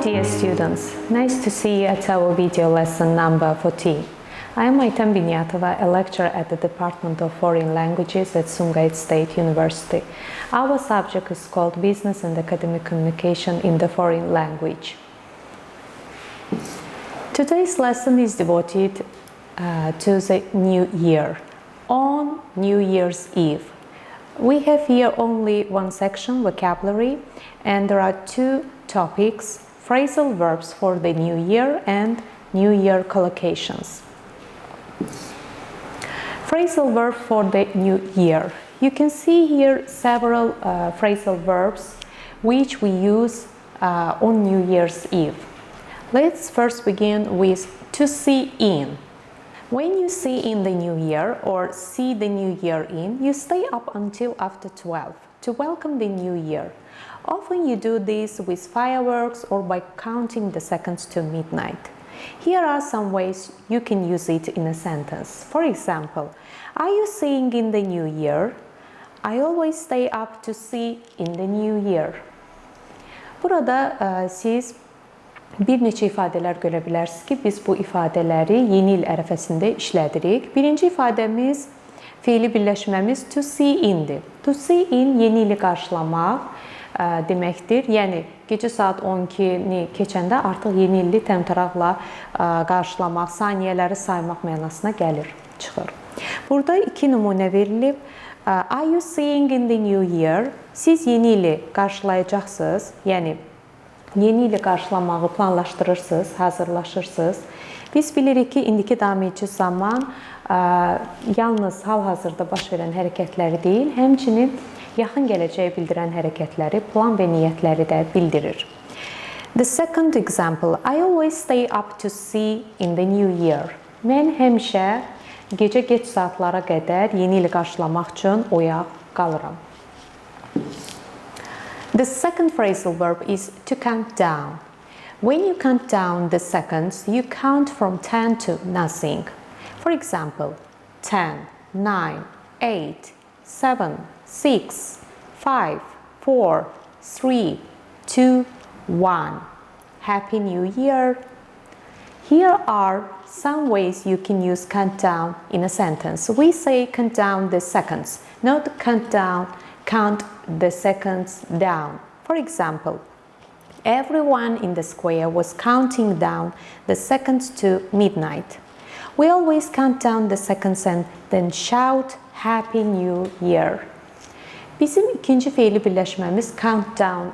Dear students, nice to see you at our video lesson number 14. I am Aytən Bünyatova, a lecturer at the Department of Foreign Languages at Sumqayıt Dövlət University. Our subject is called Business and Academic Communication in the Foreign Language. Today's lesson is devoted to the New Year. On New Year's Eve, we have here only one section, vocabulary, and there are two topics, phrasal verbs for the New Year and New Year collocations. Phrasal verb for the New Year. You can see here several phrasal verbs which we use on New Year's Eve. Let's first begin with to see in. When you see in the New Year or see the New Year in, you stay up until after 12 to welcome the New Year. Often you do this with fireworks or by counting the seconds to midnight. Here are some ways you can use it in a sentence. For example, are you seeing in the New Year? I always stay up to see in the New Year. Burada siz bir neçə ifadələr görə bilərsiniz ki, biz bu ifadələri yeni il ərəfəsində işlədirik. Birinci ifadəmiz, fiili birləşməmiz to see indir. To see in yeni ili qarşılamaq deməkdir. Yəni, gecə saat 12-ni keçəndə artıq yeni illi təmtəraqla qarşılamaq, saniyələri saymaq mənasına gəlir, çıxır. Burada iki nümunə verilib. Are you seeing in the new year? Siz yeni ili qarşılayacaqsınız, yəni yeni ili qarşılamağı planlaşdırırsınız, hazırlaşırsınız. Biz bilirik ki, indiki davam edici zaman yalnız hal-hazırda baş verən hərəkətləri deyil, həmçinin yaxın gələcəyə bildirən hərəkətləri, plan və niyyətləri də bildirir. The second example, I always stay up to see in the new year. Mən həmişə gecə geç saatlara qədər yeni ili qarşılamaq üçün oyaq qalıram. The second phrasal verb is to count down. When you count down the seconds, you count from 10 to nothing. For example, 10, 9, 8, 7, 6, 5, 4, 3, 2, 1. Happy New Year! Here are some ways you can use count down in a sentence. We say count down the seconds, not count the seconds down. For example, everyone in the square was counting down the seconds to midnight. We always count down the seconds and then shout Happy New Year. Bizim ikinci fiili birləşməmiz countdown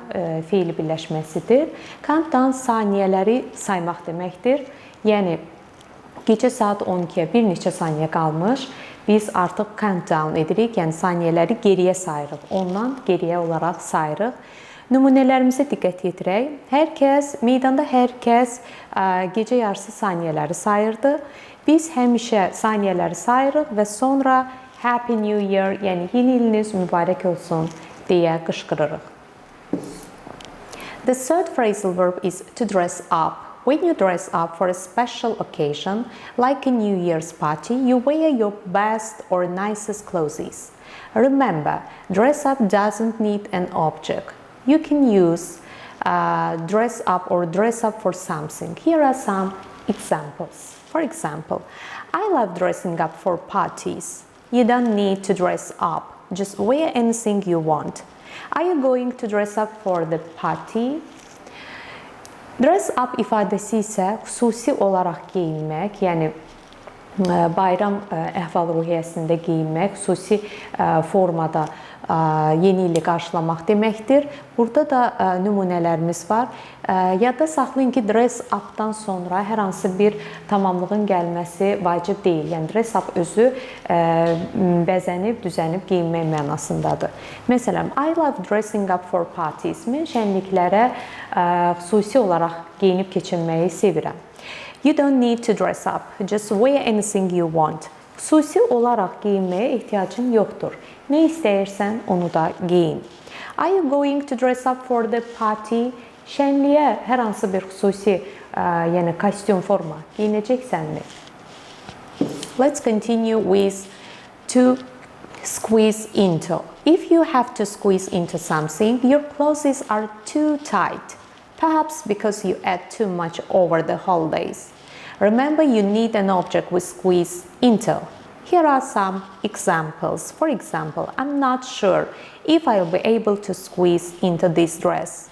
fiili birləşməsidir. Countdown saniyələri saymaq deməkdir. Yəni, gecə saat 12-yə bir neçə saniyə qalmış, biz artıq countdown edirik, yəni saniyələri geriyə sayırıq. Ondan geriyə olaraq sayırıq. Nümunələrimizə diqqət yetirək. Meydanda hər kəs gecə yarısı saniyələri sayırdı. Biz həmişə saniyələri sayırıq və sonra Happy New Year, yəni yeni iliniz mübarək olsun deyə qışqırırıq. The third phrasal verb is to dress up. When you dress up for a special occasion, like a New Year's party, you wear your best or nicest clothes. Remember, dress up doesn't need an object. You can use dress up or dress up for something. Here are some examples. For example, I love dressing up for parties. You don't need to dress up. Just wear anything you want. Are you going to dress up for the party? Dress up ifadəsi isə xüsusi olaraq geyinmək, yəni bayram əhval-ruhiyyəsində geyinmək, xüsusi formada yeni ili qarşılamaq deməkdir. Burada da nümunələrimiz var. Yadda saxlayın ki, dress up-dan sonra hər hansı bir tamamlığın gəlməsi vacib deyil. Yəni, dress up özü bəzənib, düzənib geyinmək mənasındadır. Məsələn, I love dressing up for parties. Mən şənliklərə xüsusi olaraq geyinib keçinməyi sevirəm. You don't need to dress up. Just wear anything you want. Xüsusi olaraq geyinməyə ehtiyacın yoxdur. Nə istəyirsən, onu da geyin. Are you going to dress up for the party? Şənliyə hər hansı bir xüsusi, yəni kostyum forma geyinəcəksənmi? Let's continue with to squeeze into. If you have to squeeze into something, your clothes are too tight. perhaps because you ate too much over the holidays. Remember, you need an object we squeeze into. Here are some examples. For example, I'm not sure if I'll be able to squeeze into this dress.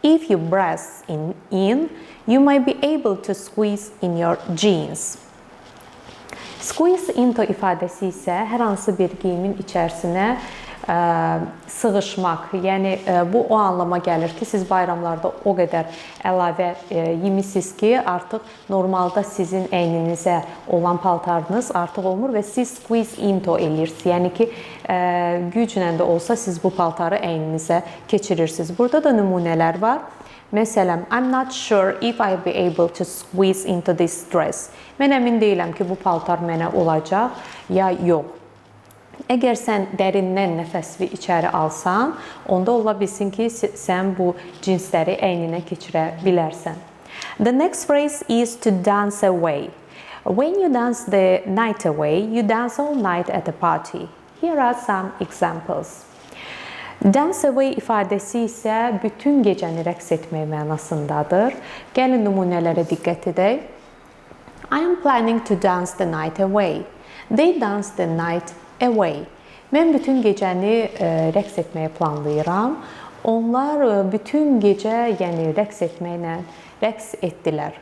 If you press in, you might be able to squeeze in your jeans. Squeeze into ifadəsi isə hər hansı bir geyimin içərisinə sığışmaq, yəni bu o anlama gəlir ki, siz bayramlarda o qədər əlavə yemisiniz ki, artıq normalda sizin əyninizə olan paltarınız artıq olmur və siz squeeze into eləyirsiniz. Yəni ki, güclə də olsa siz bu paltarı əyninizə keçirirsiniz. Burada da nümunələr var. Məsələn, I'm not sure if I'll be able to squeeze into this dress. Mən əmin deyiləm ki, bu paltar mənə olacaq ya yox. Əgər sən dərindən nəfəsini içəri alsan, onda ola bilsin ki, sən bu cinsləri əyninə keçirə bilərsən. The next phrase is to dance away. When you dance the night away, you dance all night at a party. Here are some examples. Dance away ifadəsi isə bütün gecəni rəqs etmək mənasındadır. Gəlin nümunələrə diqqət edək. I am planning to dance the night away. They dance the night away. Mən bütün gecəni rəqs etməyi planlayıram. Onlar bütün gecə, yəni rəqs etməklə rəqs etdilər.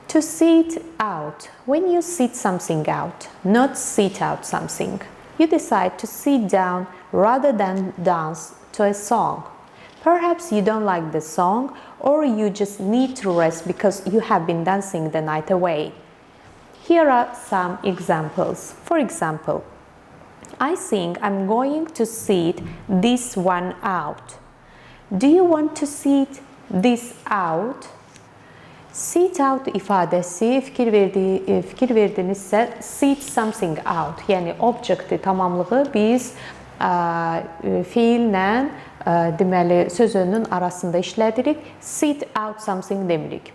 To sit out. When you sit something out, not sit out something. You decide to sit down rather than dance to a song. Perhaps you don't like the song, or you just need to rest because you have been dancing the night away. Here are some examples. For example, I think I'm going to sit this one out. Do you want to sit this out? Sit out ifadəsi fikir verdinizsə sit something out, yəni objecti tamamlığı biz fiillə deməli söz önünün arasında işlədirik. Sit out something demirik.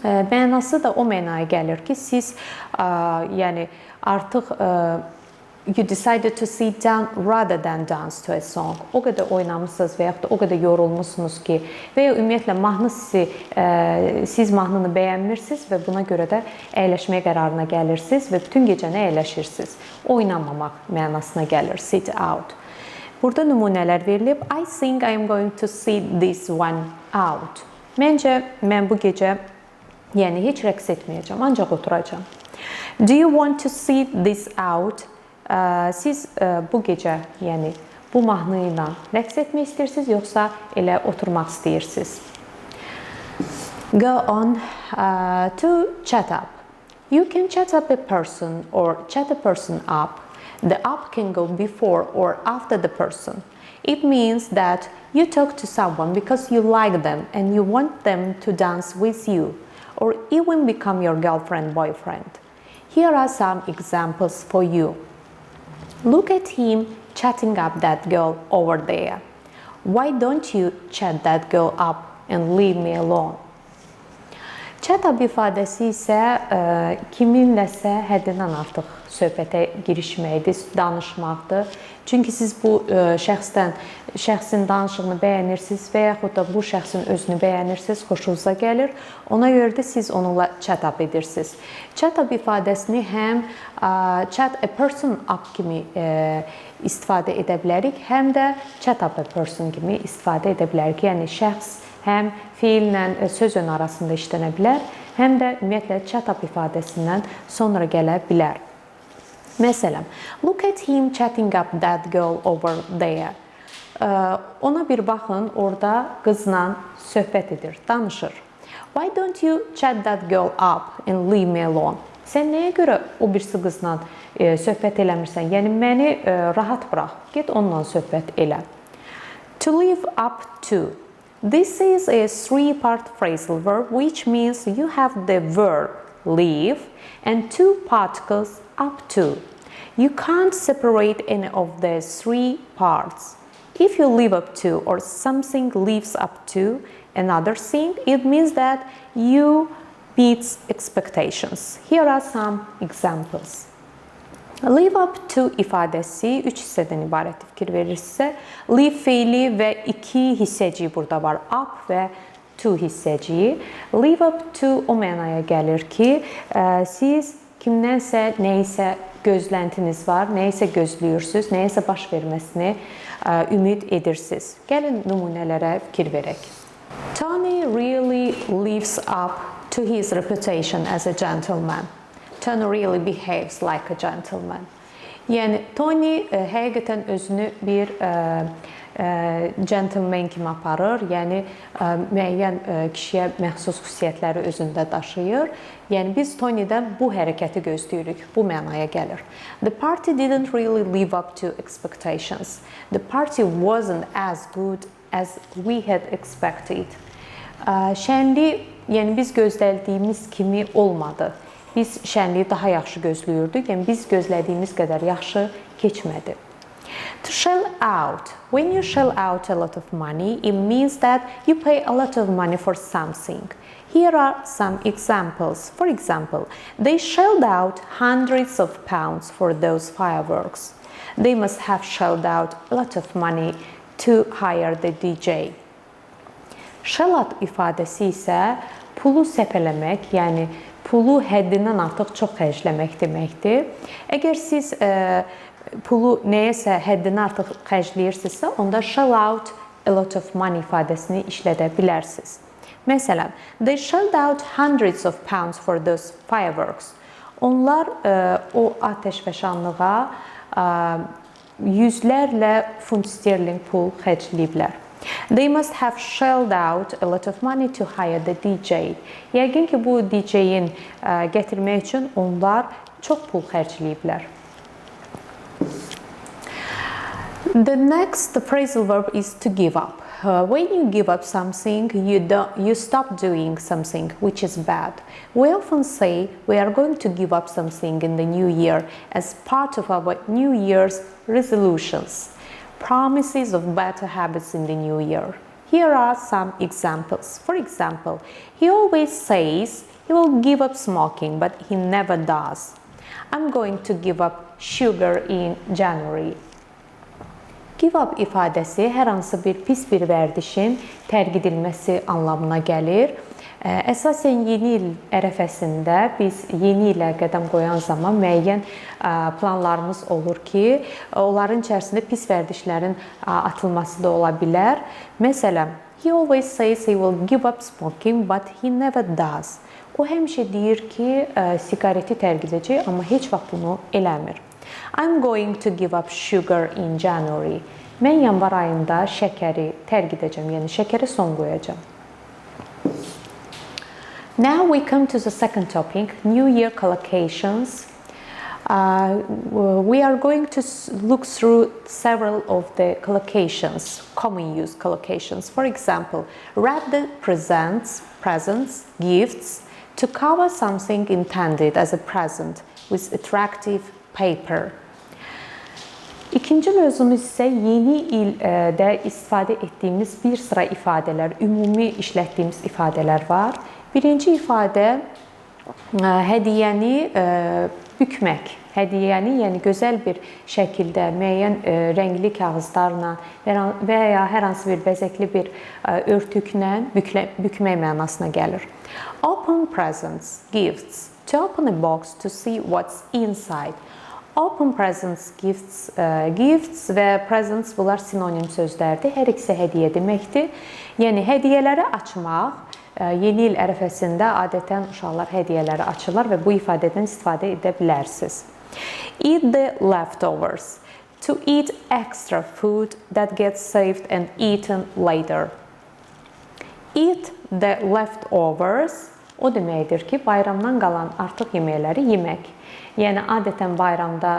Mənası da o mənaya gəlir ki, siz yəni artıq you decided to sit down rather than dance to a song. O qədər oynamısınız və yaxud da o qədər yorulmusunuz ki, və ya ümumiyyətlə mahnı siz mahnını bəyənmirsiniz və buna görə də əyləşməyə qərarına gəlirsiniz və bütün gecəni əyləşirsiniz. Oynamamaq mənasına gəlir, sit out. Burada nümunələr verilib. I think I am going to sit this one out. Məncə, mən bu gecə yəni heç rəqs etməyəcəm, ancaq oturacam. Do you want to sit this out? Siz bu gecə, yəni bu mahnı ilə rəqs etmək istəyirsiniz, yoxsa elə oturmaq istəyirsiniz? Go on to chat up. You can chat up a person or chat a person up. The up can go before or after the person. It means that you talk to someone because you like them and you want them to dance with you, or even become your girlfriend, boyfriend. Here are some examples for you. Look at him chatting up that girl over there. Why don't you chat that girl up and leave me alone? Chat up ifadəsi isə kiminləsə həddindən artıq söhbətə girişməkdir, danışmaqdır. Çünki siz bu şəxsin danışığını bəyənirsiniz və yaxud da bu şəxsin özünü bəyənirsiniz, xoşunuza gəlir. Ona görə də siz onunla chat up edirsiniz. Chat up ifadəsini həm chat a person up kimi istifadə edə bilərik, həm də chat up a person kimi istifadə edə bilərik. Yəni şəxs həm fiillə söz ön arasında işlənə bilər, həm də ümumiyyətlə chat up ifadəsindən sonra gələ bilər. Məsələn, look at him chatting up that girl over there. Ona bir baxın, orada qızla söhbət edir, danışır. Why don't you chat that girl up and leave me alone? Sən nəyə görə o birisi qızla söhbət eləmirsən? Yəni məni rahat burax, get onunla söhbət elə. To live up to. This is a three-part phrasal verb, which means you have the verb live and two particles up to. You can't separate any of the three parts. If you live up to or something lives up to another thing, it means that you meet expectations. Here are some examples. Live up to ifadəsi 3 hissədən ibarət fikir verirsə, live feili və 2 hissəcik burada var, up və to hissəciyi. Live up to o mənaya gəlir ki, siz kimdənsə, nəyisə gözləntiniz var, nəyisə gözləyirsiniz, nəyisə baş verməsini ümid edirsiniz. Gəlin nümunələrə fikir verək. Tony really lives up to his reputation as a gentleman. Tony really behaves like a gentleman. Yəni, Tony həqiqətən özünü bir gentleman kimi aparır, yəni müəyyən kişiyə məxsus xüsusiyyətləri özündə daşıyır. Yəni, biz Tony'dən bu hərəkəti gözləyirik, bu mənaya gəlir. The party didn't really live up to expectations. The party wasn't as good as we had expected. Şənlik, yəni biz gözlədiyimiz kimi olmadı. Biz şənliyi daha yaxşı gözləyirdik, yəni biz gözlədiyimiz qədər yaxşı keçmədi. To shell out. When you shell out a lot of money, it means that you pay a lot of money for something. Here are some examples. For example, they shelled out hundreds of pounds for those fireworks. They must have shelled out a lot of money to hire the DJ. Shell out ifadəsi isə pulu səpələmək, yəni pulu həddindən artıq çox xərcləmək deməkdir. Əgər siz pulu nəyəsə həddindən artıq xərcləyirsinizsə, onda shell out a lot of money ifadəsini işlədə bilərsiniz. Məsələn, they shelled out hundreds of pounds for those fireworks. Onlar o atəşfəşanlığa yüzlərlə funt sterling pul xərcləyiblər. They must have shelled out a lot of money to hire the DJ. Yəqin ki, bu DJ-in gətirmək üçün onlar çox pul xərcləyiblər. The next phrasal verb is to give up. When you give up something, you stop doing something which is bad. We often say we are going to give up something in the new year as part of our New Year's resolutions. Promises of better habits in the new year. Here are some examples. For example, he always says he will give up smoking, but he never does. I'm going to give up sugar in January. Give up ifadəsi hər hansı bir pis bir vərdişin tərk edilməsi anlamına gəlir. Əsasən yeni il ərəfəsində biz yeni ilə qədəm qoyan zaman müəyyən planlarımız olur ki, onların içərisində pis vərdişlərin atılması da ola bilər. Məsələn, he always says he will give up smoking, but he never does. O həmişə deyir ki, siqareti tərk edəcək, amma heç vaxt bunu eləmir. I'm going to give up sugar in January. Mən yanvar ayında şəkəri tərk edəcəm, yəni şəkərə son qoyacağam. Now we come to the second topic, New Year collocations. We are going to look through several of the collocations, common use collocations. For example, wrap the presents, gifts, to cover something intended as a present with attractive paper. İkinci mövzumuz isə yeni ildə istifadə etdiyimiz bir sıra ifadələr, ümumi işlətdiyimiz ifadələr var. Birinci ifadə hədiyyəni bükmək. Hədiyyəni, yəni gözəl bir şəkildə müəyyən rəngli kağızlarla və ya hər hansı bir bəzəkli bir örtüklə bükmək mənasına gəlir. Open presents, gifts. To open a box to see what's inside. Open presents, gifts və presents bunlar sinonim sözlərdir. Hər ikisi hədiyyə deməkdir. Yəni hədiyyələri açmaq. Yeni il ərəfəsində adətən uşaqlar hədiyyələri açırlar və bu ifadədən istifadə edə bilərsiniz. Eat the leftovers. To eat extra food that gets saved and eaten later. Eat the leftovers. O deməkdir ki, bayramdan qalan artıq yeməkləri yemək. Yəni, adətən bayramda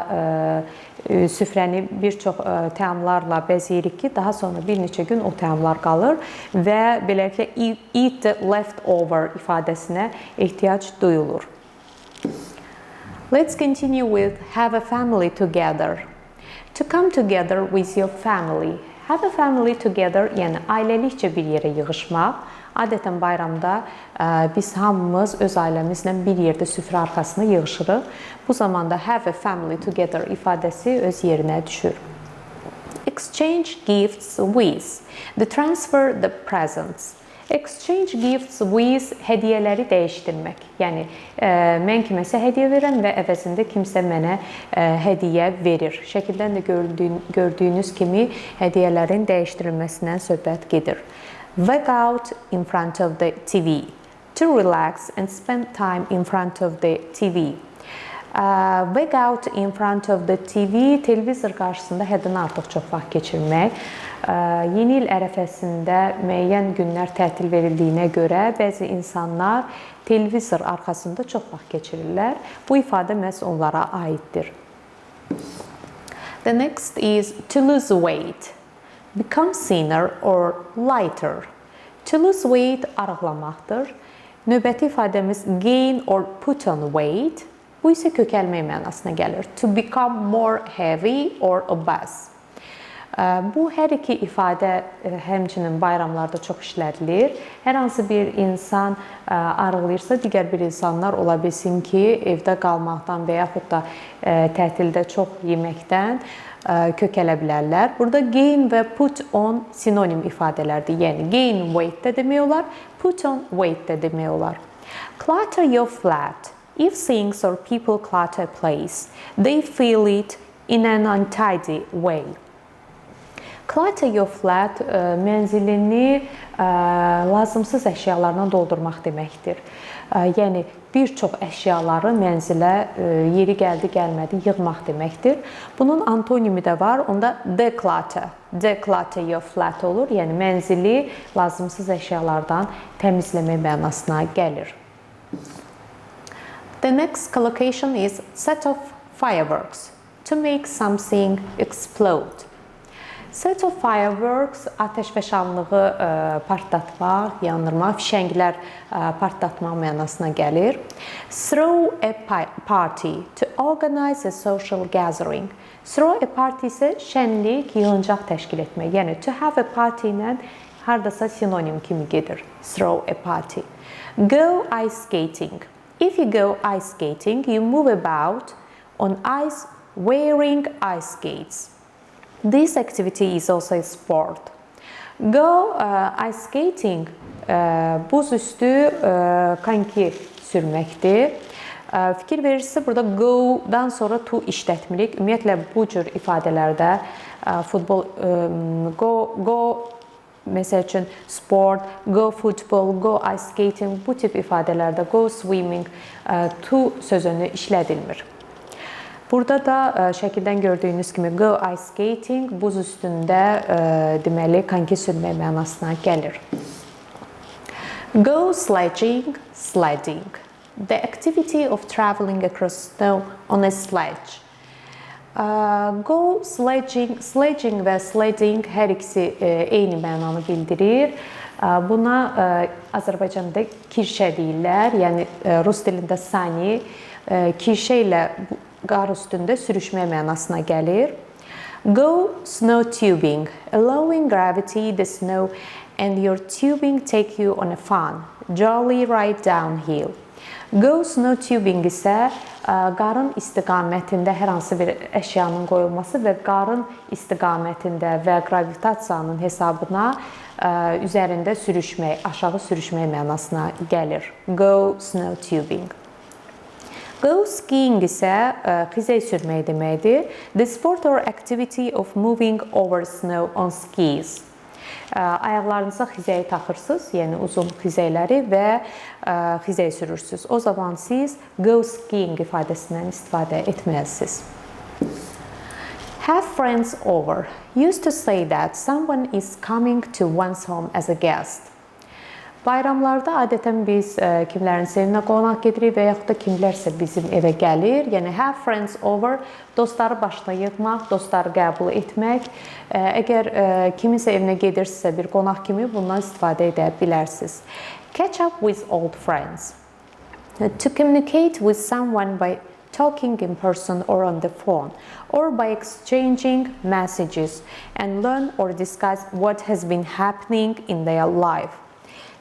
süfrəni bir çox təamlarla bəzəyirik ki, daha sonra bir neçə gün o təamlar qalır və beləliklə eat the leftover ifadəsinə ehtiyac duyulur. Let's continue with have a family together. To come together with your family. Have a family together, yəni ailəlikcə bir yerə yığışmaq. Adətən bayramda biz hamımız öz ailəmizlə bir yerdə süfrə arxasında yığışırıq. Bu zamanda have a family together ifadəsi öz yerinə düşür. Exchange gifts with. To transfer the presents. Exchange gifts with hədiyyələri dəyişdirmək. Yəni mən kiməsə hədiyyə verirəm və əvəzində kimsə mənə hədiyyə verir. Şəkildən də gördüyünüz kimi hədiyyələrin dəyişdirilməsindən söhbət gedir. Veg out in front of the TV. To relax and spend time in front of the TV. Veg out in front of the TV, televizor qarşısında həddən artıq çox vaxt keçirmək. Yeni il ərəfəsində müəyyən günlər tətil verildiyinə görə bəzi insanlar televizor arxasında çox vaxt keçirirlər. Bu ifadə məhz onlara aiddir. The next is to lose weight. Become thinner or lighter. To lose weight arıqlamaqdır. Növbəti ifadəmiz gain or put on weight. Bu isə kökəlmək mənasına gəlir. To become more heavy or obese. Bu hər iki ifadə həmçinin bayramlarda çox işlədilir. Hər hansı bir insan arıqlayırsa, digər bir insanlar ola bilsin ki, evdə qalmaqdan və yaxud da tətildə çox yeməkdən kökələ bilərlər. Burada gain və put on sinonim ifadələrdir. Yəni gain weight də demək olar, put on weight də demək olar. Clutter your flat. If things or people clutter a place, they feel it in an untidy way. Clutter your flat mənzilini lazımsız əşyalarla doldurmaq deməkdir. Yəni bir çox əşyaları mənzilə yeri gəldi gəlmədi yığmaq deməkdir. Bunun antonimi də var. Onda declutter. Declutter your flat olur. Yəni mənzili lazımsız əşyalardan təmizləmək mənasına gəlir. The next collocation is set off fireworks. To make something explode. Set of fireworks, atəş və şanlığı partlatmaq, yandırmaq, fişənglər partlatmaq mənasına gəlir. Throw a party, to organize a social gathering. Throw a party isə şənlik, yığıncaq təşkil etmək. Yəni, to have a party ilə hardasa sinonim kimi gedir. Throw a party. Go ice skating. If you go ice skating, you move about on ice wearing ice skates. This activity is also a sport. Go ice skating, buz üstü konki sürməkdir. Fikir verirsə, burada go-dan sonra to işlətmirik. Ümumiyyətlə, bu cür ifadələrdə futbol, go, məsəl üçün sport, go football, go ice skating, bu tip ifadələrdə go swimming, to sözünü işlədilmir. Burada da şəkildən gördüyünüz kimi go ice skating buz üstündə deməli konki sürmək mənasına gəlir. Go sledging, sledding. The activity of traveling across snow on a sledge. Go sledging, sledging və sledding hər ikisi eyni mənanı bildirir. Buna Azərbaycanda kirşə deyirlər, yəni rus dilində sani, kirşə ilə qar üstündə sürüşmək mənasına gəlir. Go snow tubing, allowing gravity, the snow and your tubing take you on a fun, jolly ride downhill. Go snow tubing isə qarın istiqamətində hər hansı bir əşyanın qoyulması və qarın istiqamətində və gravitasiyanın hesabına üzərində sürüşmək, aşağı sürüşmək mənasına gəlir. Go snow tubing. Go skiing isə xizək sürmək deməkdir. The sport or activity of moving over snow on skis. Ayaqlarınıza xizəyi taxırsınız, yəni uzun xizəkləri və xizək sürürsünüz. O zaman siz go skiing ifadəsindən istifadə etməlisiniz. Have friends over. Used to say that someone is coming to one's home as a guest. Bayramlarda adətən biz kimlərin evinə qonaq gedirik və yaxud da kimlərsə bizim evə gəlir. Yəni, have friends over, dostları başına yığmaq, dostları qəbul etmək. Əgər kiminsə evinə gedirsinizsə bir qonaq kimi bundan istifadə edə bilərsiniz. Catch up with old friends. To communicate with someone by talking in person or on the phone, or by exchanging messages and learn or discuss what has been happening in their life.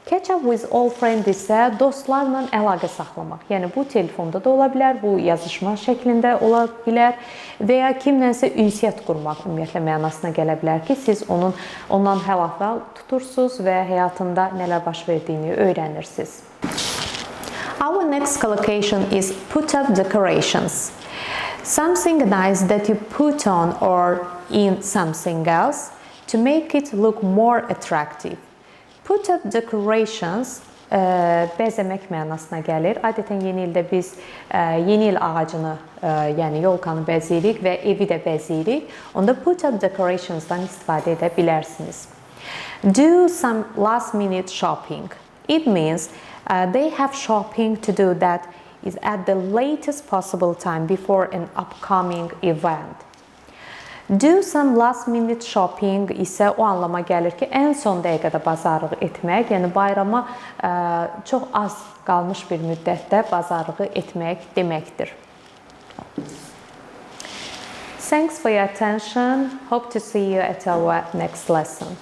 Catch up with old friends isə dostlarla əlaqə saxlamaq. Yəni bu telefonda da ola bilər, bu yazışma şəklində ola bilər və ya kimlənsə ünsiyyət qurmaq ümumiyyətlə mənasına gələ bilər ki, siz ondan həl-əhval tutursunuz və həyatında nələr baş verdiyini öyrənirsiniz. Our next collocation is put up decorations. Something nice that you put on or in something else to make it look more attractive. Put up decorations bəzəmək mənasına gəlir. Adətən yeni ildə biz yeni il ağacını, yəni yolkanı bəzəyirik və evi də bəzəyirik. Onda put up decorationsdan istifadə edə bilərsiniz. Do some last minute shopping. It means they have shopping to do that is at the latest possible time before an upcoming event. Do some last minute shopping isə o anlama gəlir ki, ən son dəqiqədə bazarlıq etmək, yəni bayrama çox az qalmış bir müddətdə bazarlığı etmək deməkdir. Thanks for your attention. Hope to see you at our next lesson.